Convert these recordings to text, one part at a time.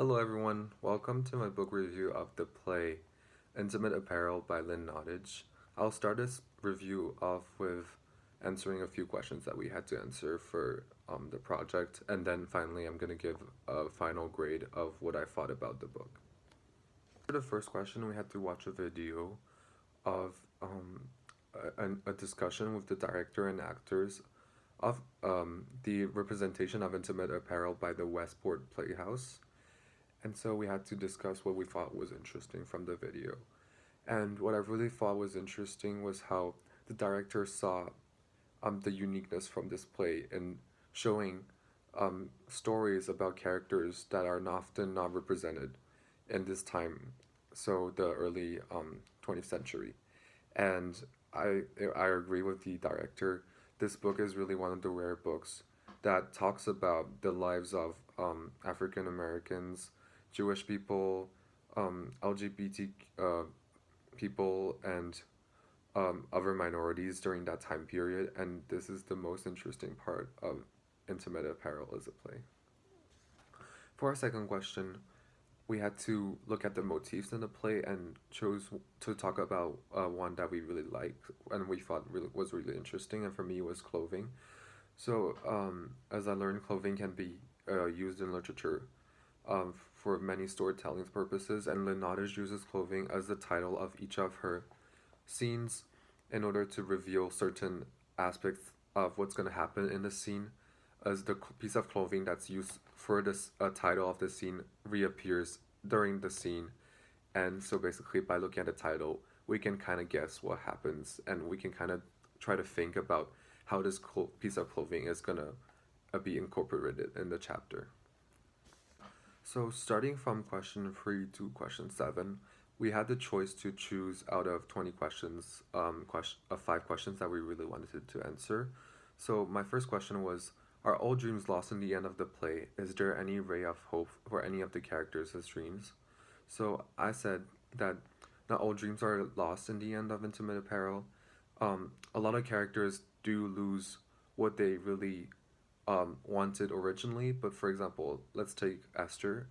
Hello everyone, welcome to my book review of the play Intimate Apparel by Lynn Nottage. I'll start this review off with answering a few questions that we had to answer for the project, and then finally I'm going to give a final grade of what I thought about the book. For the first question, we had to watch a video of a discussion with the director and actors of the representation of Intimate Apparel by the Westport Playhouse. And so we had to discuss what we thought was interesting from the video. And what I really thought was interesting was how the director saw the uniqueness from this play in showing stories about characters that are often not represented in this time, so the early 20th century. And I, I agree with the director. This book is really one of the rare books that talks about the lives of African Americans, Jewish people, LGBT people, and other minorities during that time period. And this is the most interesting part of Intimate Apparel as a play. For our second question, we had to look at the motifs in the play and chose to talk about one that we really liked and we thought was really interesting. And for me, it was clothing. So, as I learned, clothing can be used in literature for many storytelling purposes, and Leonardo uses clothing as the title of each of her scenes in order to reveal certain aspects of what's going to happen in the scene, as the piece of clothing that's used for this title of the scene reappears during the scene. And so basically, by looking at the title, we can kind of guess what happens, and we can kind of try to think about how this piece of clothing is going to be incorporated in the chapter. So starting from question 3 to question 7, we had the choice to choose out of 20 questions, 5 questions that we really wanted to answer. So my first question was, are all dreams lost in the end of the play? Is there any ray of hope for any of the characters' dreams? So I said that not all dreams are lost in the end of Intimate Apparel. A lot of characters do lose what they really wanted originally, but for example, let's take Esther.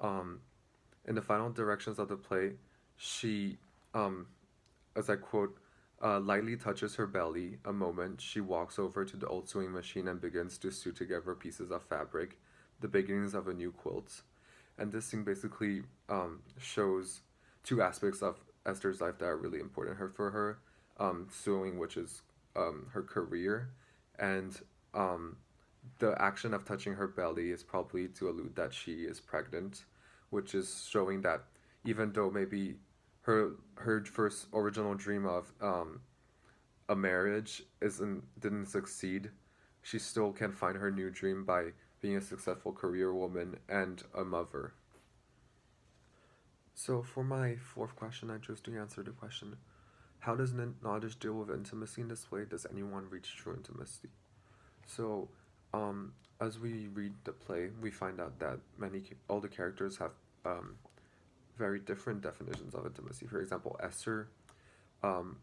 Um, in the final directions of the play, she, as I quote, lightly touches her belly. A moment, she walks over to the old sewing machine and begins to sew together pieces of fabric, the beginnings of a new quilt. And this scene basically shows two aspects of Esther's life that are really important for her. Sewing, which is her career, and the action of touching her belly is probably to allude that she is pregnant, which is showing that even though maybe her first original dream of a marriage didn't succeed, she still can find her new dream by being a successful career woman and a mother. So for my fourth question, I chose to answer the question, how does knowledge deal with intimacy in this way? Does anyone reach true intimacy? So, as we read the play, we find out that all the characters have very different definitions of intimacy. For example, Esther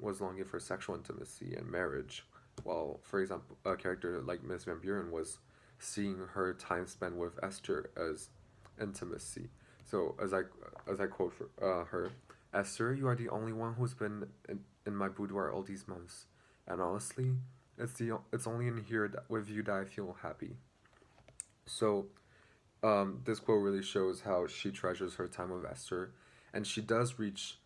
was longing for sexual intimacy and marriage, while, for example, a character like Miss Van Buren was seeing her time spent with Esther as intimacy. So, as I quote her, Esther, you are the only one who's been in my boudoir all these months, and honestly, it's only in here with you that I feel happy. So, this quote really shows how she treasures her time with Esther, and she does reach,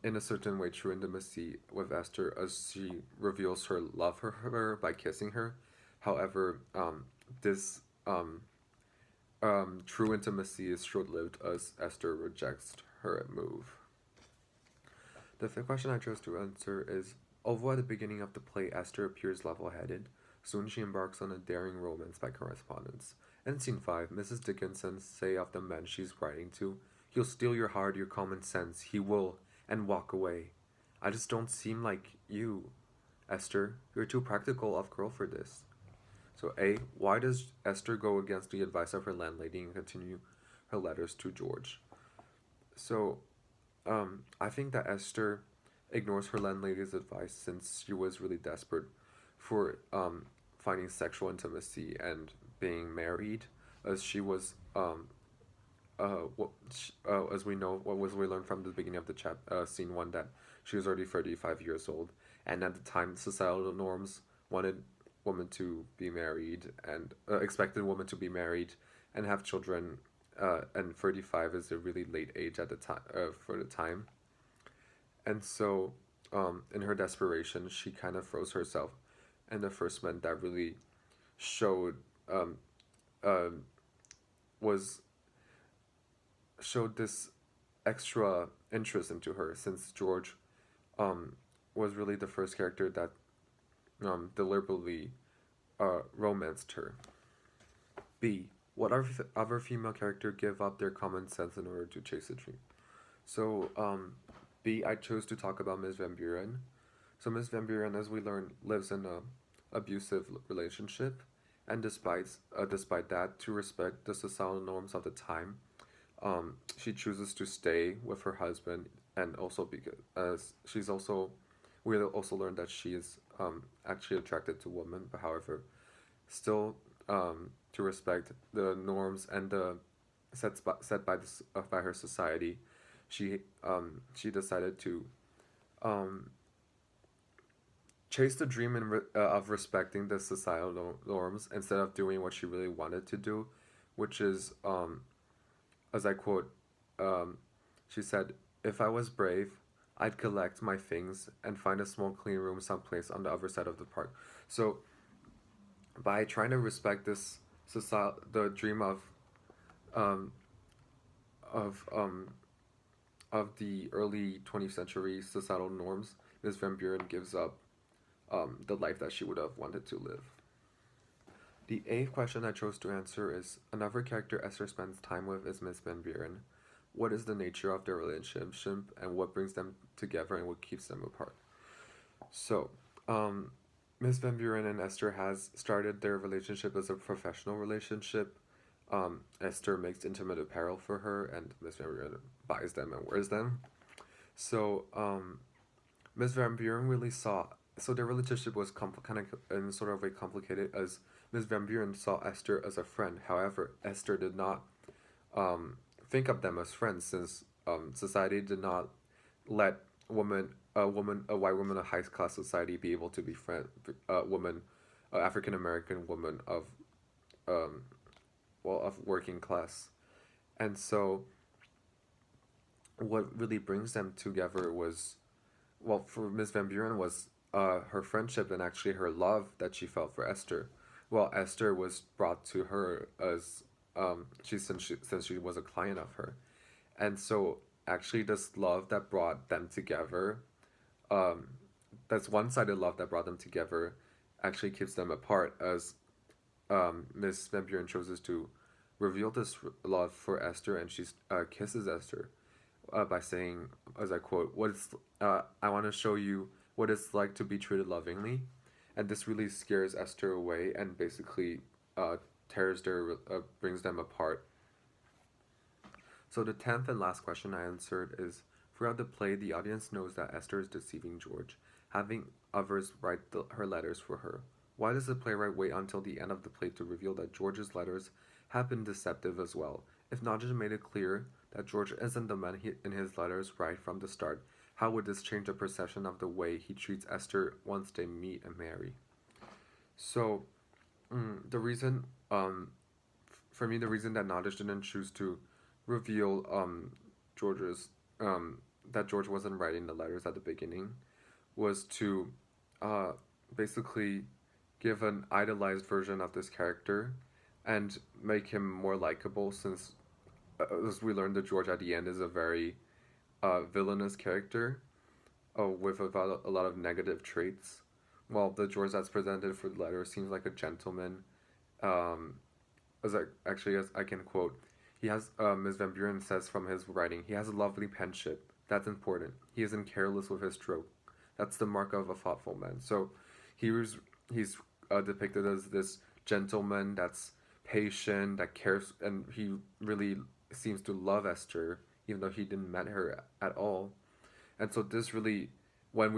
in a certain way, true intimacy with Esther as she reveals her love for her by kissing her. However, this true intimacy is short-lived as Esther rejects her move. The fifth question I chose to answer is, although at the beginning of the play Esther appears level-headed, soon she embarks on a daring romance by correspondence. In scene 5, Mrs. Dickinson say of the man she's writing to, he'll steal your heart, your common sense, he will, and walk away. I just don't seem like you, Esther. You're too practical of girl for this. So A, why does Esther go against the advice of her landlady and continue her letters to George? So, I think that Esther ignores her landlady's advice since she was really desperate for finding sexual intimacy and being married, as she was as we know, what was we learned from the beginning of the scene one, that she was already 35 years old, and at the time, societal norms wanted women to be married and expected women to be married and have children, and 35 is a really late age at the time, for the time, and so, in her desperation, she kind of froze herself, and the first man that really showed um, um was showed this extra interest into her, since George um, was really the first character that deliberately romanced her. B. What other female character give up their common sense in order to chase a dream? So, B. I chose to talk about Miss Van Buren. So Miss Van Buren, as we learn, lives in a abusive relationship, and despite that, to respect the societal norms of the time, she chooses to stay with her husband, and also because she's also, we also learned that she is actually attracted to women, but however, still, to respect the norms and the set by by her society, she decided to um, chase the dream of respecting the societal norms instead of doing what she really wanted to do, which is, as I quote, um, she said, "If I was brave, I'd collect my things and find a small clean room someplace on the other side of the park." So by trying to respect this the dream um, of um, of the early 20th century societal norms, Miss Van Buren gives up the life that she would have wanted to live. The eighth question I chose to answer is, another character Esther spends time with is Miss Van Buren. What is the nature of their relationship, and what brings them together, and what keeps them apart? So, Miss Van Buren and Esther has started their relationship as a professional relationship. Esther makes intimate apparel for her, and Miss Van Buren buys them and wears them. So, Miss Van Buren really saw. So their relationship was kind of in sort of way complicated, as Miss Van Buren saw Esther as a friend. However, Esther did not think of them as friends, since society did not let a white woman of high class society be able to be friend, woman, African American woman of, um, of working class, and so what really brings them together was, well, for Miss Van Buren was her friendship and actually her love that she felt for Esther. Well, Esther was brought to her as since she was a client of her, and so actually this love that brought them together, um, that's one-sided love that brought them together, actually keeps them apart, as Miss Van Buren chooses to reveal this love for Esther, and she kisses Esther by saying, as I quote, "What it's I want to show you what it's like to be treated lovingly," and this really scares Esther away and basically brings them apart. So the 10th and last question I answered is, throughout the play, the audience knows that Esther is deceiving George, having others write her letters for her. Why does the playwright wait until the end of the play to reveal that George's letters have been deceptive as well? If Nodgen made it clear that George isn't the man in his letters right from the start, how would this change the perception of the way he treats Esther once they meet and marry? So, the reason, for me, the reason that Nodgen didn't choose to reveal George's that George wasn't writing the letters at the beginning was to uh, basically give an idolized version of this character and make him more likable, since as we learned, that George at the end is a very villainous character with a lot of negative traits, while the George that's presented for the letter seems like a gentleman. um, as I can quote, he has, Ms. Van Buren says from his writing, he has a lovely penship. That's important. He isn't careless with his stroke. That's the mark of a thoughtful man. So he's depicted as this gentleman that's patient, that cares, and he really seems to love Esther, even though he didn't met her at all. And so this really, when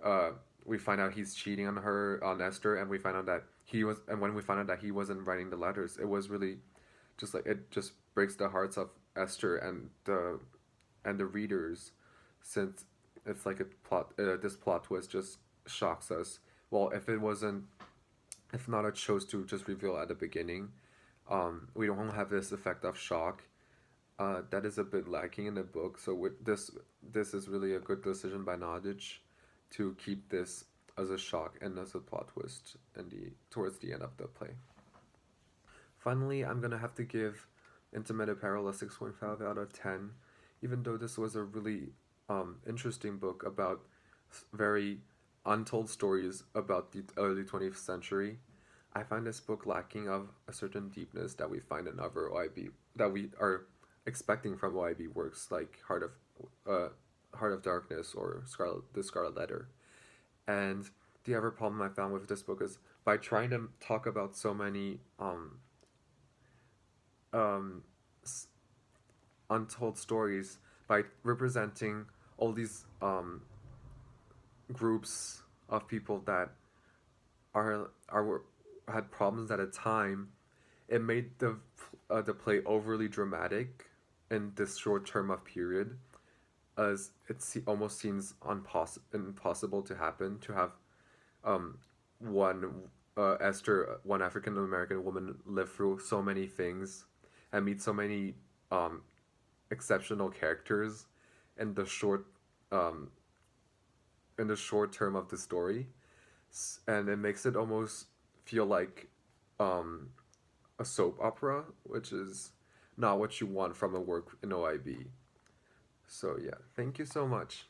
uh, we find out he's cheating on her, on Esther, and when we find out that he wasn't writing the letters, it was really just like, it just breaks the hearts of Esther and the readers, since it's like a plot. This plot twist just shocks us. Well, if not, it chose to just reveal at the beginning. We don't have this effect of shock. That is a bit lacking in the book. So with this is really a good decision by Nottage to keep this as a shock and as a plot twist in the towards the end of the play. Finally, I'm gonna have to give Intimate Apparel a 6.5 out of 10, even though this was a really interesting book about very untold stories about the early 20th century. I find this book lacking of a certain deepness that we find in other OIB that we are expecting from OIB works like Heart of Darkness or The Scarlet Letter. And the other problem I found with this book is by trying to talk about so many um, untold stories, by representing all these groups of people that are had problems at a time, it made the play overly dramatic in this short term of period, as almost seems impossible to happen to have um, one Esther, one African American woman, live through so many things and meet so many um, exceptional characters in the short um, in the short term of the story, and it makes it almost feel like um, a soap opera, which is not what you want from a work in OIB. So yeah, thank you so much.